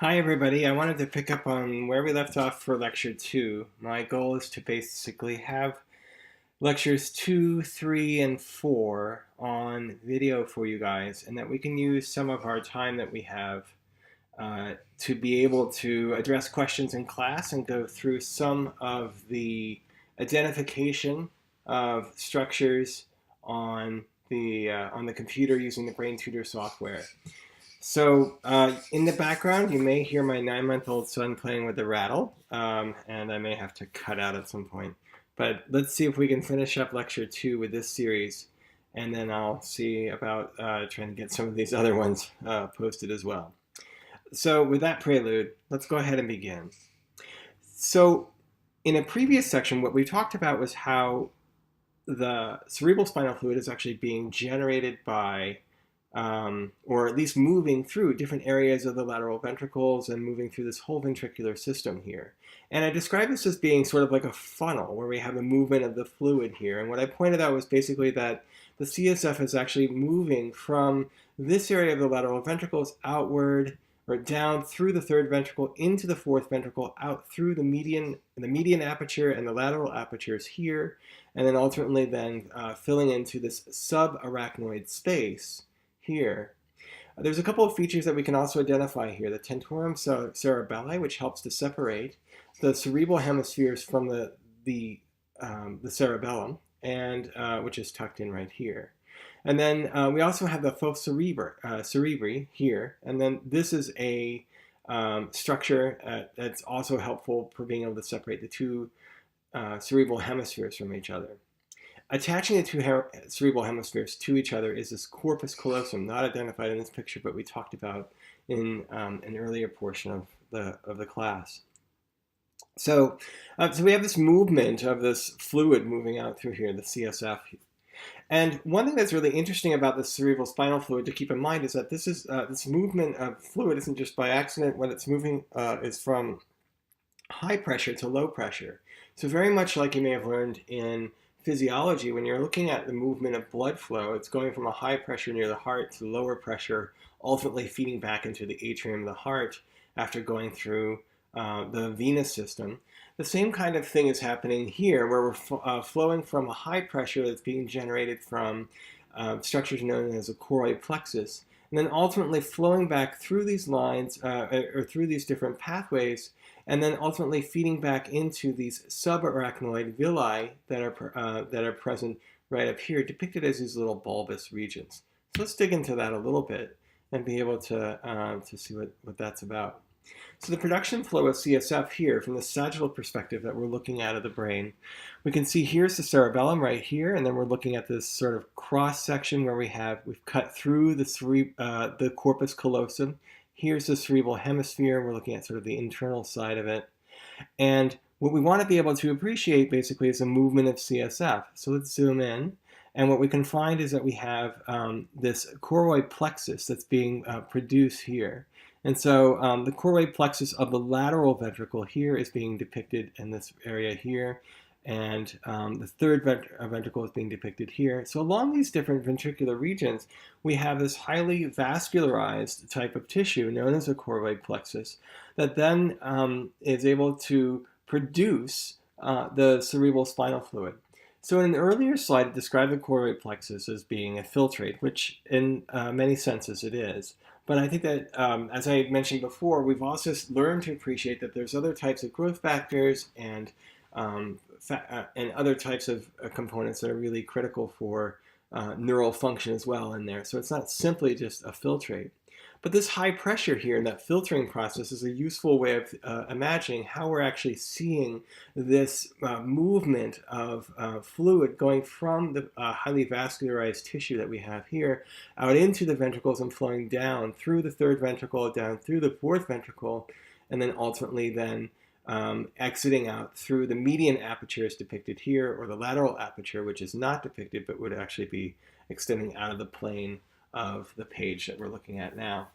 Hi everybody, I wanted to pick up on where we left off for lecture 2. My goal is to basically have lectures 2, 3, and 4 on video for you guys, and that we can use some of our time that we have to be able to address questions in class and go through some of the identification of structures on the computer using the Brain Tutor software. So in the background, you may hear my 9-month-old son playing with the rattle, and I may have to cut out at some point. But let's see if we can finish up lecture 2 with this series, and then I'll see about trying to get some of these other ones posted as well. So with that prelude, let's go ahead and begin. So in a previous section, what we talked about was how the cerebral spinal fluid is actually being generated by or at least moving through different areas of the lateral ventricles and moving through this whole ventricular system here. And I describe this as being sort of like a funnel where we have a movement of the fluid here. And what I pointed out was basically that the CSF is actually moving from this area of the lateral ventricles outward or down through the third ventricle into the fourth ventricle, out through the median aperture and the lateral apertures here, and then ultimately then filling into this subarachnoid space here. There's a couple of features that we can also identify here. The tentorium cerebelli, which helps to separate the cerebral hemispheres from the cerebellum, and which is tucked in right here. And then we also have the foci cerebri here, and then this is a structure that's also helpful for being able to separate the two cerebral hemispheres from each other. Attaching the two cerebral hemispheres to each other is this corpus callosum, not identified in this picture, but we talked about in an earlier portion of the class. So we have this movement of this fluid moving out through here, the CSF. And one thing that's really interesting about the cerebral spinal fluid to keep in mind is that this movement of fluid isn't just by accident. When it's moving is from high pressure to low pressure. So very much like you may have learned in physiology, when you're looking at the movement of blood flow, it's going from a high pressure near the heart to lower pressure, ultimately feeding back into the atrium of the heart after going through the venous system. The same kind of thing is happening here, where we're flowing from a high pressure that's being generated from structures known as a choroid plexus, and then ultimately flowing back through these lines or through these different pathways, and then ultimately feeding back into these subarachnoid villi that are present right up here, depicted as these little bulbous regions. So let's dig into that a little bit and be able to see what that's about. So the production flow of CSF here, from the sagittal perspective that we're looking at of the brain, we can see here's the cerebellum right here, and then we're looking at this sort of cross section where we've cut through the corpus callosum. Here's the cerebral hemisphere. We're looking at sort of the internal side of it. And what we want to be able to appreciate basically is a movement of CSF. So let's zoom in. And what we can find is that we have this choroid plexus that's being produced here. And so the choroid plexus of the lateral ventricle here is being depicted in this area here. And the third ventricle is being depicted here. So along these different ventricular regions, we have this highly vascularized type of tissue known as a choroid plexus that then is able to produce the cerebral spinal fluid. So in an earlier slide, it described the choroid plexus as being a filtrate, which in many senses it is. But I think that, as I mentioned before, we've also learned to appreciate that there's other types of growth factors and other types of components that are really critical for neural function as well in there. So it's not simply just a filtrate. But this high pressure here in that filtering process is a useful way of imagining how we're actually seeing this movement of fluid going from the highly vascularized tissue that we have here out into the ventricles and flowing down through the third ventricle, down through the fourth ventricle, and then ultimately then exiting out through the median aperture is depicted here, or the lateral aperture, which is not depicted but would actually be extending out of the plane of the page that we're looking at now.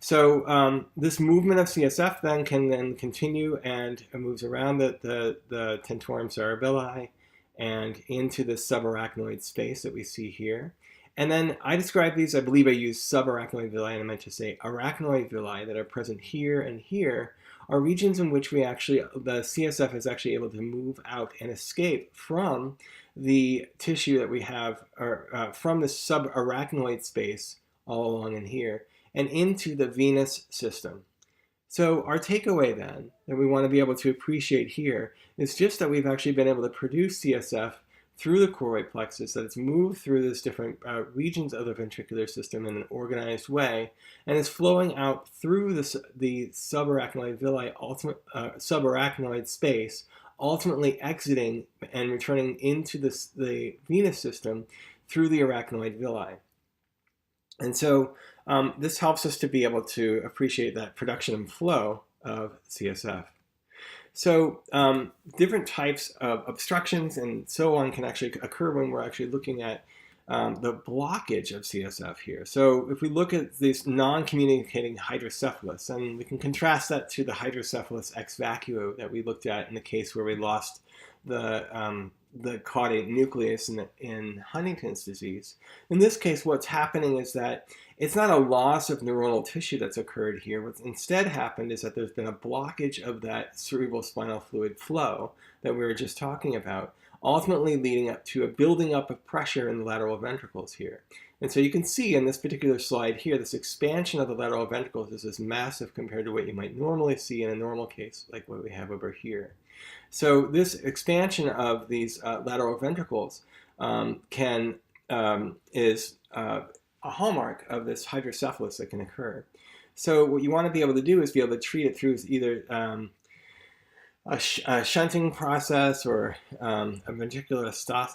So this movement of CSF then can then continue, and it moves around the tentorium cerebelli and into the subarachnoid space that we see here. And then I describe these, I believe I used subarachnoid villi, and I meant to say arachnoid villi that are present here and here are regions in which the CSF is actually able to move out and escape from the tissue that we have, or from the subarachnoid space all along in here, and into the venous system. So our takeaway then, that we want to be able to appreciate here, is just that we've actually been able to produce CSF through the choroid plexus, that it's moved through these different regions of the ventricular system in an organized way, and is flowing out through the subarachnoid villi, subarachnoid space, ultimately exiting and returning into the venous system through the arachnoid villi. And so this helps us to be able to appreciate that production and flow of CSF. So different types of obstructions and so on can actually occur when we're actually looking at the blockage of CSF here. So if we look at this non-communicating hydrocephalus, and we can contrast that to the hydrocephalus ex vacuo that we looked at in the case where we lost the caudate nucleus in Huntington's disease. In this case, what's happening is that it's not a loss of neuronal tissue that's occurred here. What's instead happened is that there's been a blockage of that cerebral spinal fluid flow that we were just talking about, ultimately leading up to a building up of pressure in the lateral ventricles here. And so you can see in this particular slide here, this expansion of the lateral ventricles is massive compared to what you might normally see in a normal case, like what we have over here. So this expansion of these lateral ventricles is a hallmark of this hydrocephalus that can occur. So what you want to be able to do is be able to treat it through either a shunting process or a ventricular stomy.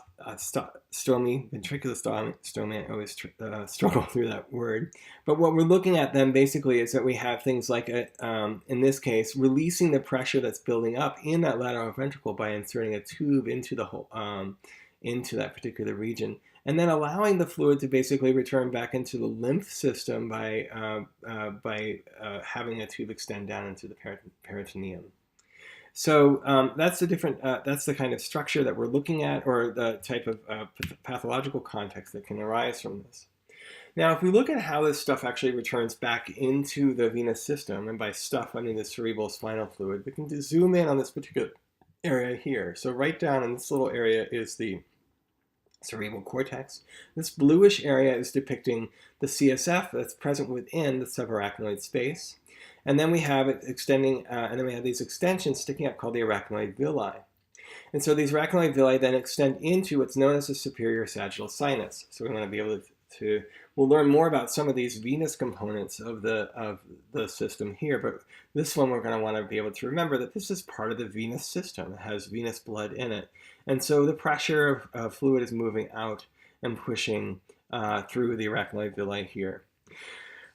I always struggle through that word. But what we're looking at then basically is that we have things like, in this case, releasing the pressure that's building up in that lateral ventricle by inserting a tube into the whole, into that particular region, and then allowing the fluid to basically return back into the lymph system by having a tube extend down into the peritoneum. So that's the kind of structure that we're looking at, or the type of pathological context that can arise from this. Now, if we look at how this stuff actually returns back into the venous system, and by stuff, I mean the cerebral spinal fluid, we can just zoom in on this particular area here. So right down in this little area is the cerebral cortex. This bluish area is depicting the CSF that's present within the subarachnoid space. And then we have it extending, and then we have these extensions sticking up called the arachnoid villi. And so these arachnoid villi then extend into what's known as the superior sagittal sinus. So we want to be able to we'll learn more about some of these venous components of the system here, but this one we're going to want to be able to remember that this is part of the venous system. It has venous blood in it. And so the pressure of fluid is moving out and pushing through the arachnoid villi here.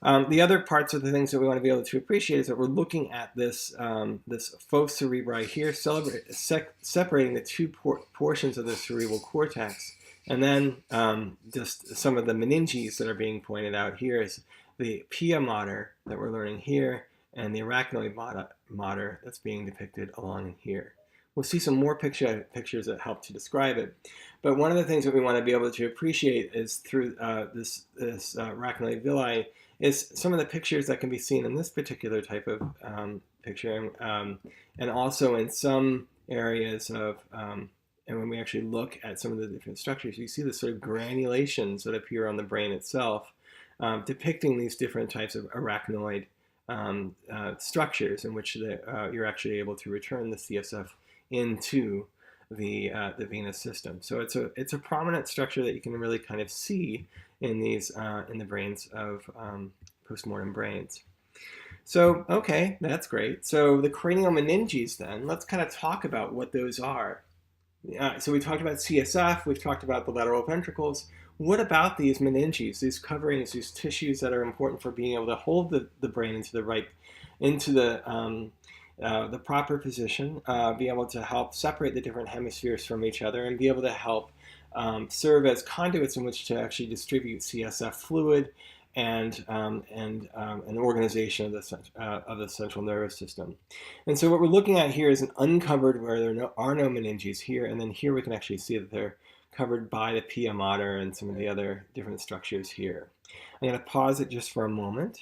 The other parts of the things that we want to be able to appreciate is that we're looking at this faux cerebri here, separating the two portions of the cerebral cortex. And then just some of the meninges that are being pointed out here is the pia mater that we're learning here, and the arachnoid mater that's being depicted along here. We'll see some more pictures that help to describe it. But one of the things that we want to be able to appreciate is through this arachnoid villi is some of the pictures that can be seen in this particular type of picture, and also in some areas of, and when we actually look at some of the different structures, you see the sort of granulations that appear on the brain itself, depicting these different types of arachnoid structures in which you're actually able to return the CSF into the venous system. So it's a prominent structure that you can really kind of see in these in the brains of postmortem brains. So okay, that's great. So the cranial meninges then, let's kind of talk about what those are. So we talked about CSF, we've talked about the lateral ventricles. What about these meninges, these coverings, these tissues that are important for being able to hold the brain into the proper position, be able to help separate the different hemispheres from each other, and be able to help serve as conduits in which to actually distribute CSF fluid and an organization of the central nervous system. And so what we're looking at here is an uncovered where there are no meninges here, and then here we can actually see that they're covered by the pia mater and some of the other different structures here. I'm going to pause it just for a moment.